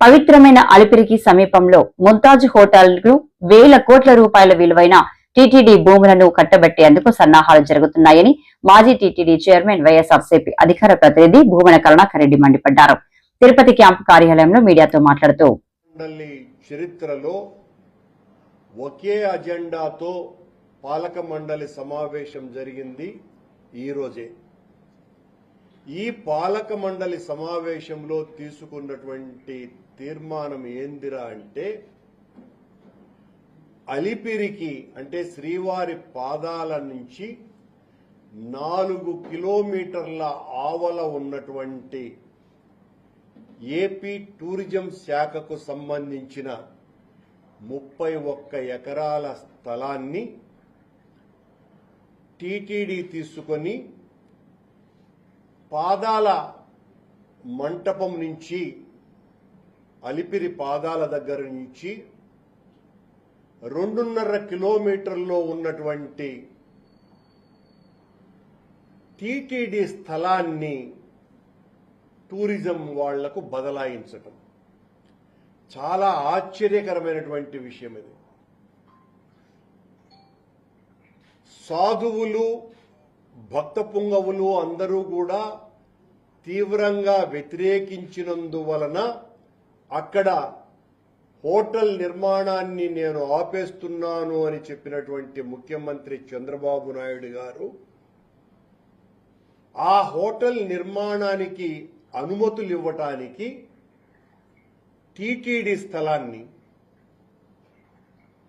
పవిత్రమైన అలిపిరికి సమీపంలో ముంతాజ్ హోటల్కు వేల కోట్ల రూపాయల విలువైన టీటీడీ భూములను కట్టబెట్టేందుకు సన్నాహాలు జరుగుతున్నాయని మాజీ టీటీడీ చైర్మన్ వైఎస్ఆర్సీపీ అధికార ప్రతినిధి భూమన కరుణాకర్ రెడ్డి మండిపడ్డారు. తిరుపతి క్యాంపు కార్యాలయంలో మీడియాతో మాట్లాడుతూ చరిత్రలో ఒకే అజెండాతో పాలక మండలి సమావేశం జరిగింది ఈ రోజే. ఈ పాలక మండలి సమావేశంలో తీసుకున్నటువంటి తీర్మానం ఏందిరా అంటే, అలిపిరికి అంటే శ్రీవారి పాదాల నుంచి 4 కిలోమీటర్ల ఆవల ఉన్నటువంటి ఏపీ టూరిజం శాఖకు సంబంధించిన 31 ఎకరాల స్థలాన్ని టీటీడీ తీసుకొని పాదాల మంటపం నుంచి అలిపిరి పాదాల దగ్గర నుంచి 2.5 కిలోమీటర్లో ఉన్నటువంటి టీటీడీ స్థలాన్ని టూరిజం వాళ్లకు బదలాయించటం చాలా ఆశ్చర్యకరమైనటువంటి విషయం. ఇది సాధువులు భక్త పుంగవులు అందరూ కూడా తీవ్రంగా వ్యతిరేకించినందువలన అక్కడ హోటల్ నిర్మాణాన్ని నేను ఆపేస్తున్నాను అని చెప్పినటువంటి ముఖ్యమంత్రి చంద్రబాబు నాయుడు గారు ఆ హోటల్ నిర్మాణానికి అనుమతులు ఇవ్వటానికి టీటీడీ స్థలాన్ని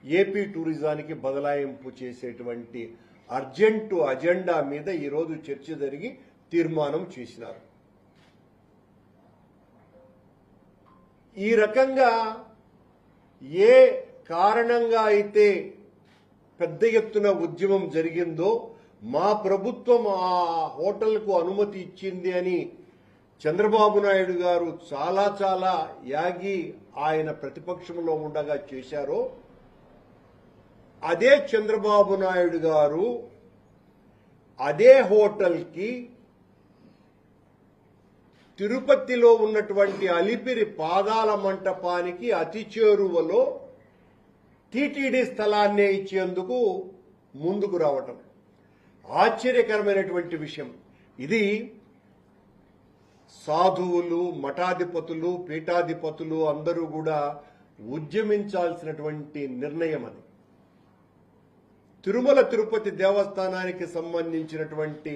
ఏపీ టూరిజానికి బదలాయింపు చేసేటువంటి అర్జెంటు అజెండా మీద ఈరోజు చర్చ జరిగి తీర్మానం చేసినారు. ఈ రకంగా ఏ కారణంగా అయితే పెద్ద ఎత్తున ఉద్యమం జరిగిందో, మా ప్రభుత్వం ఆ హోటల్కు అనుమతి ఇచ్చింది అని చంద్రబాబు నాయుడు గారు చాలా యాగి ఆయన ప్రతిపక్షంలో ఉండగా చేశారో, అదే చంద్రబాబు నాయుడు గారు అదే హోటల్కి తిరుపతిలో ఉన్నటువంటి అలిపిరి పాదాల మంటపానికి అతి చేరువలో టీటీడీ స్థలాన్నే ఇచ్చేందుకు ముందుకు రావటం ఆశ్చర్యకరమైనటువంటి విషయం. ఇది సాధువులు, మఠాధిపతులు, పీఠాధిపతులు అందరూ కూడా ఉద్యమించాల్సినటువంటి నిర్ణయం. అది తిరుమల తిరుపతి దేవస్థానానికి సంబంధించినటువంటి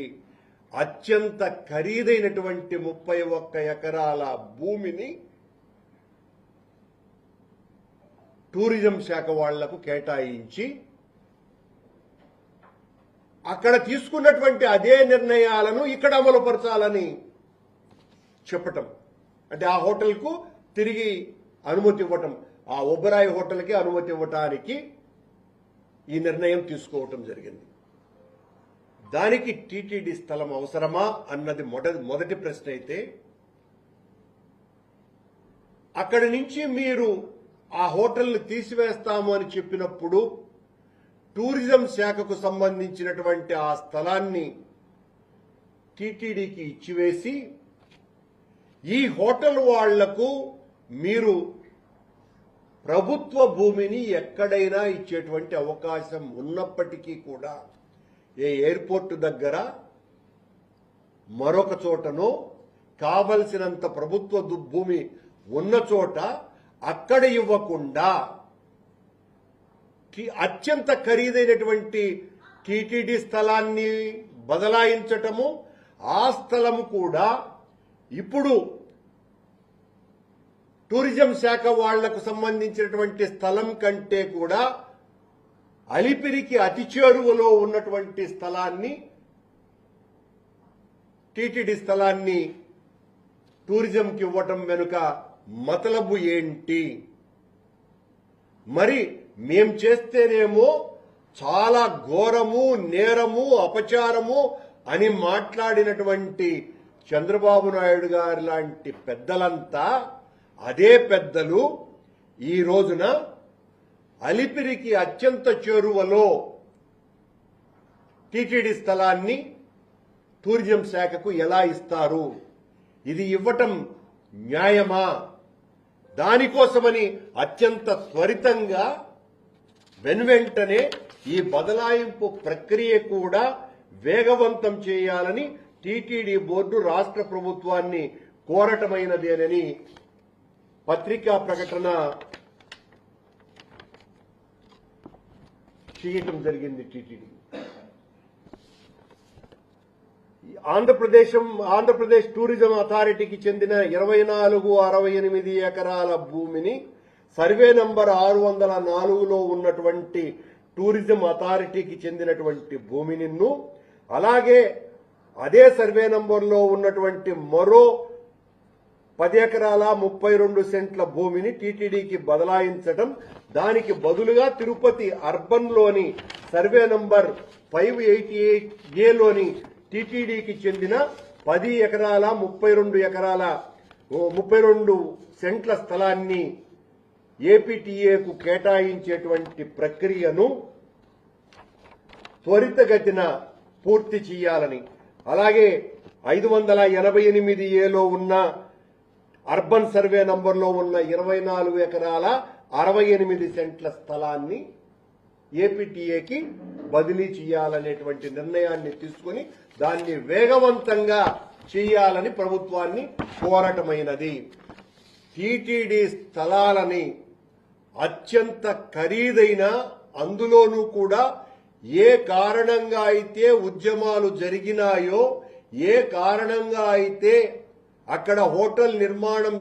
అత్యంత ఖరీదైనటువంటి 31 ఎకరాల భూమిని టూరిజం శాఖ వాళ్లకు కేటాయించి అక్కడ తీసుకున్నటువంటి అదే నిర్ణయాలను ఇక్కడ అమలుపరచాలని చెప్పటం, అంటే ఆ హోటల్కు తిరిగి అనుమతి ఇవ్వటం, ఆ ఒబరాయి హోటల్కి అనుమతి ఇవ్వటానికి ఈ నిర్ణయం తీసుకోవటం జరిగింది. దానికి టీటీడీ స్థలం అవసరమా అన్నది మొదటి ప్రశ్న అయితే, అక్కడి నుంచి మీరు ఆ హోటల్ని తీసివేస్తాము అని చెప్పినప్పుడు టూరిజం శాఖకు సంబంధించినటువంటి ఆ స్థలాన్ని టీటీడీకి ఇచ్చివేసి ఈ హోటల్ వాళ్లకు మీరు ప్రభుత్వ భూమిని ఎక్కడైనా ఇచ్చేటువంటి అవకాశం ఉన్నప్పటికీ కూడా ఏ ఎయిర్పోర్టు దగ్గర మరొక చోటనో కావలసినంత ప్రభుత్వ భూమి ఉన్న చోట అక్కడ ఇవ్వకుండా అత్యంత ఖరీదైనటువంటి టీటీడీ స్థలాన్ని బదలాయించటము, ఆ స్థలము కూడా ఇప్పుడు టూరిజం శాఖ వాళ్లకు సంబంధించినటువంటి స్థలం కంటే కూడా అలిపిరికి అతి చేరువలో ఉన్నటువంటి స్థలాన్ని, టీటీడీ స్థలాన్ని టూరిజంకి ఇవ్వటం వెనుక మతలబు ఏంటి? మరి మేం చేస్తేనేమో చాలా ఘోరము, నేరము, అపచారము అని మాట్లాడినటువంటి చంద్రబాబు నాయుడు గారు లాంటి పెద్దలంతా, అదే పెద్దలు ఈ రోజున అలిపిరికి అత్యంత చేరువలో టీటీడీ స్థలాన్ని టూరిజం శాఖకు ఎలా ఇస్తారు? ఇది ఇవ్వటం న్యాయమా? దానికోసమని అత్యంత త్వరితంగా వెనువెంటనే ఈ బదలాయింపు ప్రక్రియ కూడా వేగవంతం చేయాలని టీటీడీ బోర్డు రాష్ట్ర ప్రభుత్వాన్ని కోరటమైనదేనని పత్రికా ప్రకటన చేయటం జరిగింది. టీటీడీ ఆంధ్రప్రదేశ్ టూరిజం అథారిటీకి చెందిన 2468 ఎకరాల భూమిని సర్వే నంబర్ 604లో ఉన్నటువంటి టూరిజం అథారిటీకి చెందినటువంటి భూమిని, అలాగే అదే సర్వే నంబర్లో ఉన్నటువంటి మరో 10 ఎకరాల 32 సెంట్ల భూమిని టీటీడీకి బదలాయించడం, దానికి బదులుగా తిరుపతి అర్బన్లోని సర్వే నంబర్ 588ఏలోని టీటీడీకి చెందిన 10 ఎకరాల 32 సెంట్ల స్థలాన్ని ఏపీటీఏకు కేటాయించేటువంటి ప్రక్రియను త్వరితగతిన పూర్తి చేయాలని, అలాగే 588ఏలో ఉన్న అర్బన్ సర్వే నంబర్లో ఉన్న 24 ఎకరాల 68 సెంట్ల స్థలాన్ని ఏపీటీఏకి బదిలీ చేయాలనేటువంటి నిర్ణయాన్ని తీసుకుని దాన్ని వేగవంతంగా చేయాలని ప్రభుత్వాన్ని కోరటమైనది. టీటీడీ స్థలాలని అత్యంత ఖరీదైన, అందులోనూ కూడా ఏ కారణంగా అయితే ఉద్యమాలు జరిగినాయో, ఏ కారణంగా అయితే అక్కడ హోటల్ నిర్మాణం